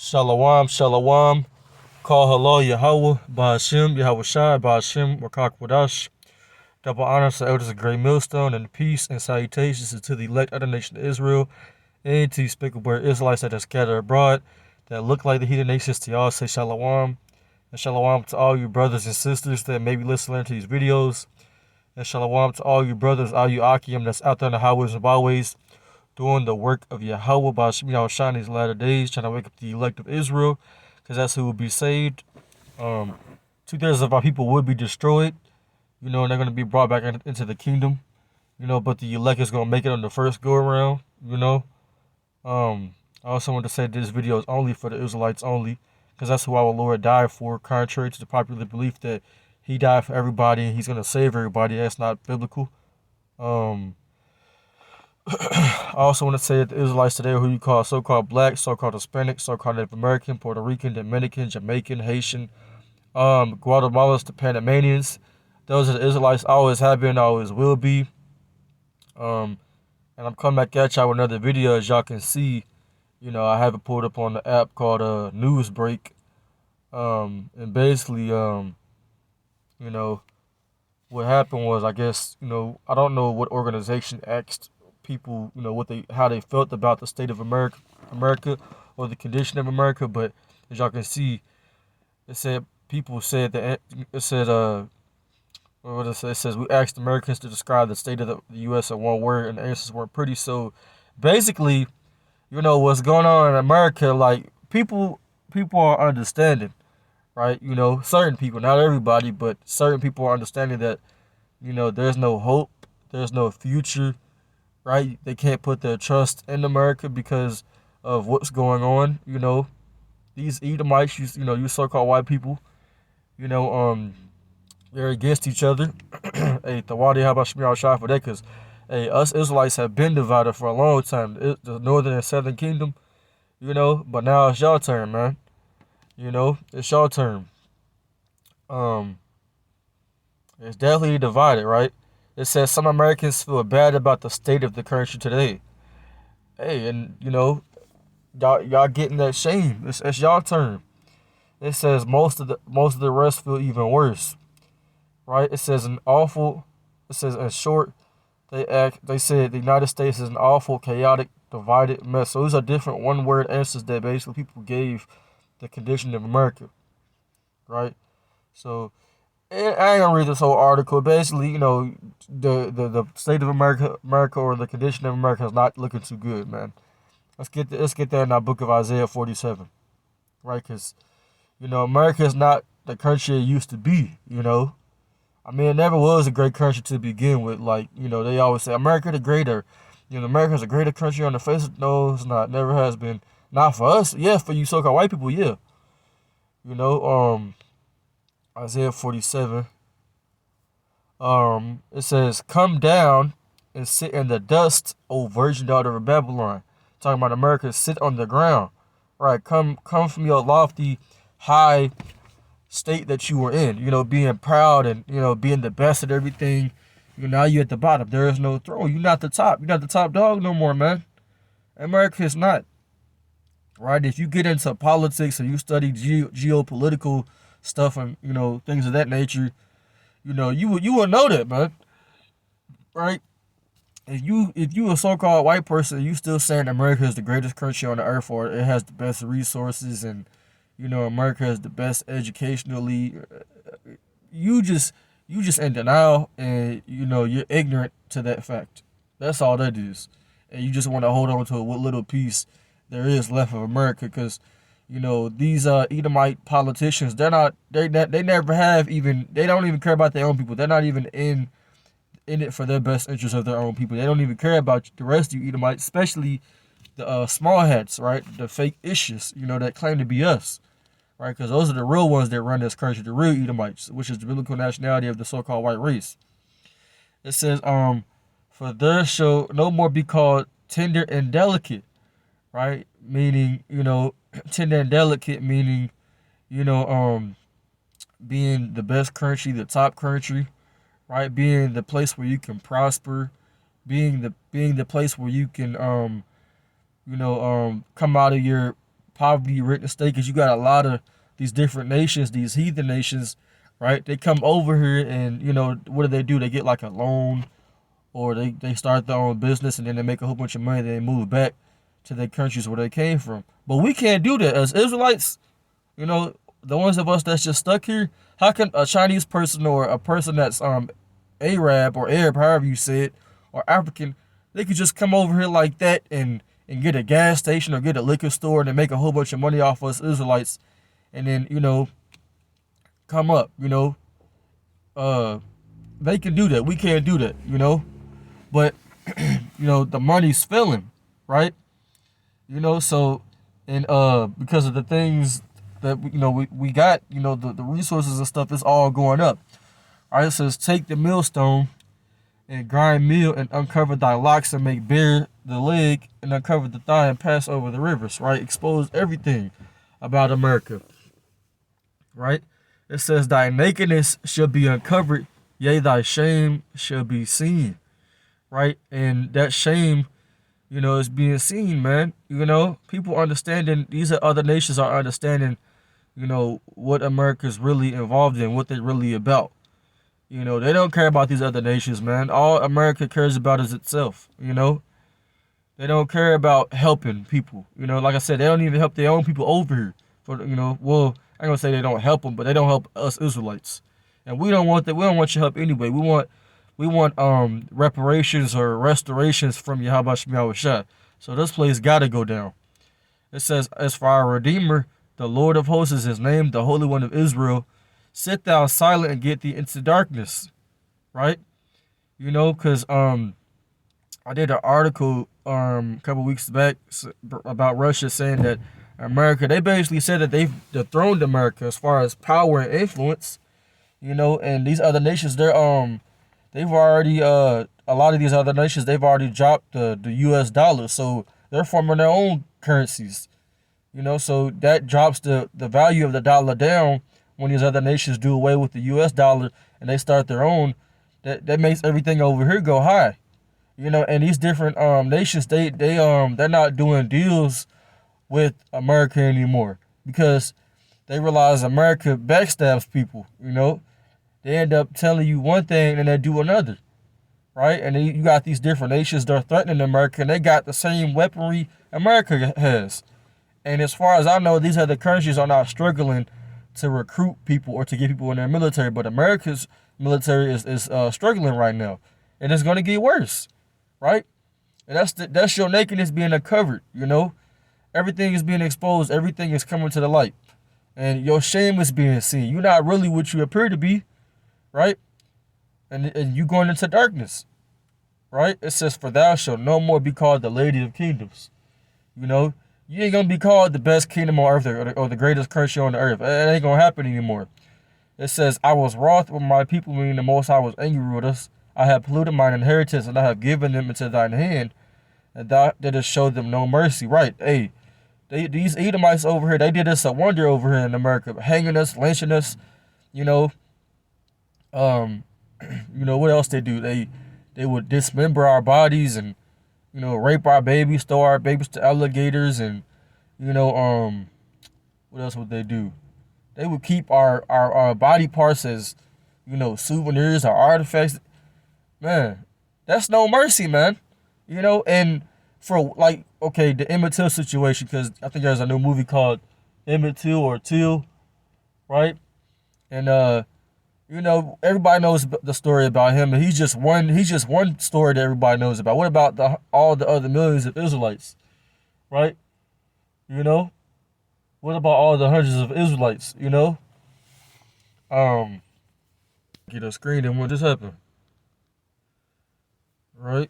Shalom, shalom. Call hello Yahweh, Bahashem, Yahweh Shai, Bahashem, Rakak Wadash. Double honors to elders of Great Millstone, and peace and salutations to the elect of the nation of Israel, and to despicable Israelites that are scattered abroad, that look like the heathen nations. To y'all say shalom. And shalom to all you brothers and sisters that may be listening to these videos. And shalom to all you brothers, all you Akim that's out there in the highways and byways, doing the work of Yahweh by Simeon Dominicans these latter days, trying to wake up the elect of Israel, because that's who will be saved. 2/3 of our people will be destroyed, and they're going to be brought back into the kingdom, but the elect is going to make it on the first go around, I also want to say this video is only for the Israelites only, because that's who our Lord died for, contrary to the popular belief that he died for everybody and he's going to save everybody. That's not biblical. I also want to say that the Israelites today, who you call so-called black, so-called Hispanic, so-called Native American, Puerto Rican, Dominican, Jamaican, Haitian, Guatemalans, the Panamanians, those are the Israelites, always have been, always will be. And I'm coming back at y'all with another video. As y'all can see, I have it pulled up on the app called Newsbreak. And basically, what happened was, I guess, I don't know what organization asked people, how they felt about the state of America or the condition of America, but as y'all can see, it said people said that it said what it says, we asked Americans to describe the state of the U.S. in one word, and the answers weren't pretty. So basically, what's going on in America, like people are understanding, right? Certain people, not everybody, but certain people are understanding that there's no hope, there's no future, right? They can't put their trust in America because of what's going on. These Edomites, you so-called white people, they're against each other. Hey, Tawadi, how about Shmiral Shah for that? Because, hey, us Israelites have been divided for a long time. The northern and southern kingdom, but now it's your turn, man. It's your turn. It's definitely divided, right? It says some Americans feel bad about the state of the country today. Hey, and y'all getting that shame. It's y'all turn. It says most of the rest feel even worse, right? It says in short, they said the United States is an awful, chaotic, divided mess. So these are different one-word answers that basically people gave the condition of America, right? So I ain't gonna read this whole article. Basically, the state of America or the condition of America is not looking too good, man. Let's get that in our book of Isaiah 47, right? Because America is not the country it used to be. I mean, it never was a great country to begin with. Like, they always say America the greater. America's a greater country on the face of. No, it's not. Never has been. Not for us. Yeah, for you so-called white people. Yeah. Isaiah 47. It says, "Come down and sit in the dust, O virgin daughter of Babylon." Talking about America, sit on the ground. Right, come from your lofty, high state that you were in. Being proud and being the best at everything. Now you're at the bottom. There is no throne. You're not the top. You're not the top dog no more, man. America is not. Right? If you get into politics and you study geopolitical stuff and things of that nature, you will know that, man. Right? If you a so-called white person, you still saying America is the greatest country on the earth, or it has the best resources, and America is the best educationally, you just in denial, and you're ignorant to that fact. That's all that is, and you just want to hold on to what little piece there is left of America, because these Edomite politicians, they never have even, they don't even care about their own people. They're not even in it for their best interest of their own people. They don't even care about the rest of you Edomites, especially the small hats, right? The fake issues, that claim to be us, right? Because those are the real ones that run this country, the real Edomites, which is the biblical nationality of the so-called white race. It says, for there shall no more be called tender and delicate, right? Meaning, tender and delicate, meaning, being the best country, the top country, right? Being the place where you can prosper, being the place where you can come out of your poverty-ridden state, because you got a lot of these different nations, these heathen nations, right? They come over here and, what do? They get like a loan, or they start their own business, and then they make a whole bunch of money. Then they move back to their countries where they came from. But we can't do that as Israelites. The ones of us that's just stuck here. How can a Chinese person or a person that's Arab or Arab, however you say it, or African, they could just come over here like that and get a gas station or get a liquor store and then make a whole bunch of money off us Israelites, and then come up. They can do that. We can't do that. But the money's filling, right? So, and because of the things that we got, the resources and stuff is all going up. All right, it says, take the millstone and grind meal and uncover thy locks and make bare the leg and uncover the thigh and pass over the rivers, right? Expose everything about America, right? It says, thy nakedness shall be uncovered, yea, thy shame shall be seen, right? And that shame, is being seen, man. People understanding, these other nations are understanding, what America's really involved in, what they're really about. They don't care about these other nations, man. All America cares about is itself, They don't care about helping people. Like I said, they don't even help their own people over here. Well, I'm going to say they don't help them, but they don't help us Israelites. And we don't want that. We don't want your help anyway. We want reparations or restorations from YASHAMIAHLA. So this place got to go down. It says, as for our Redeemer, the Lord of hosts is his name, the Holy One of Israel. Sit thou silent and get thee into darkness, right? Because I did an article a couple weeks back about Russia saying that America, they basically said that they've dethroned America as far as power and influence, and these other nations, they've already, a lot of these other nations, they've already dropped the US dollar, so they're forming their own currencies, so that drops the value of the dollar down. When these other nations do away with the US dollar and they start their own, that makes everything over here go high. And these different nations, they're not doing deals with America anymore because they realize America backstabs people. They end up telling you one thing and they do another, right? And then you got these different nations that are threatening America, and they got the same weaponry America has. And as far as I know, these other countries are not struggling to recruit people or to get people in their military, but America's military is struggling right now, and it's going to get worse, right? And that's your nakedness being uncovered. Everything is being exposed, everything is coming to the light, and your shame is being seen. You're not really what you appear to be, right? And you going into darkness, right? It says, for thou shalt no more be called the Lady of Kingdoms. You ain't going to be called the best kingdom on earth or the greatest country on the earth. It ain't going to happen anymore. It says, I was wroth with my people, meaning the Most High was angry with us. I have polluted mine inheritance, and I have given them into thine hand, and thou didst show them no mercy. Right. Hey, these Edomites over here, they did us a wonder over here in America, hanging us, lynching us, what else they do? They would dismember our bodies and, rape our babies, throw our babies to alligators, and, what else would they do? They would keep our body parts as, souvenirs or artifacts. Man, that's no mercy, man. And for, the Emmett Till situation, because I think there's a new movie called Emmett Till or Till, right? And, everybody knows the story about him, and he's just one story that everybody knows about. What about all the other millions of Israelites, right? What about all the hundreds of Israelites, Get a screen and what just happened, right?